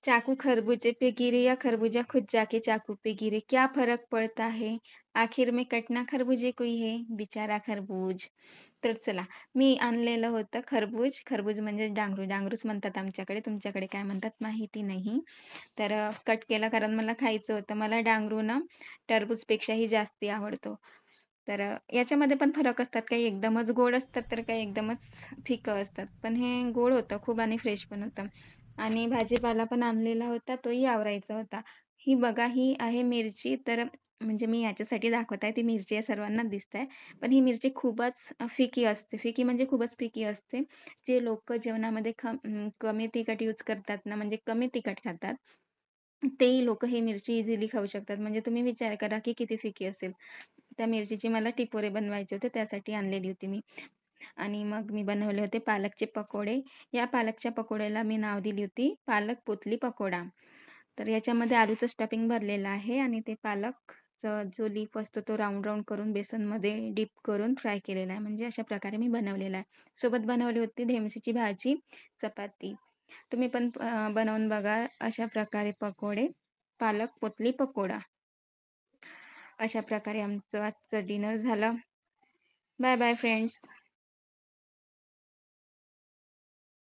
चाकू खरबूजे पे गिरे या खरबूजा खुद जाके चाकू पे गिरे, क्या फरक पड़ता है? आखिर में कटना खरबूजे को ही है, बिचारा खरबूज. तर चला, मी आणलेलं होतं खरबूज. खरबूज म्हणजे डांगरू. डांगरूच म्हणतात आमच्याकडे. तुमच्याकडे काय म्हणतात माहिती नाही. तर कट केला कारण मला खायचं होतं. मला डांगरू ना टरबूजपेक्षाही जास्ती आवडतो. तर याच्यामध्ये पण फरक असतात. काही एकदमच गोड असतात, तर काही एकदमच फिकं असतात. पण हे गोड होतं खूप आणि फ्रेश पण होतं. आणि भाजीपाला पण आणलेला होता, तोही आवरायचा होता. ही बघा, ही आहे मिरची. तर म्हणजे मी याच्यासाठी दाखवत आहे, ती मिरची आहे सर्वांना दिसते. पण ही मिरची खूपच फिकी असते. फिकी म्हणजे खूपच फिकी असते. जे लोकं जेवणामध्ये कमी तिखट यूज करतात ना, म्हणजे कमी तिखट खातात, तेही लोकं ही मिरची इझिली खाऊ शकतात. म्हणजे तुम्ही विचार करा, की किती फिकी असेल. त्या मिरचीचे मला टिपोरे बनवायचे होते, त्यासाठी आणलेली होती मी. आणि मग मी बनवले होते पालकचे पकोडे. या पालकच्या पकोड्याला मी नाव दिली होती पालक पुतली पकोडा. तर याच्यामध्ये आलूचं स्टफिंग भरलेलं आहे आणि ते पालकचा जो लीफ असतो तो राउंड राउंड करून बेसनमध्ये डिप करून फ्राय केलेला आहे. म्हणजे अशा प्रकारे मी बनवलेला आहे. सोबत बनवली होती ढेमशीची भाजी, चपाती. तुम्ही पण बनवून बघा अशा प्रकारे पकोडे. पालक पुतली पकोडा. अशा प्रकारे आमचं आजचं डिनर झालं. Bye bye friends.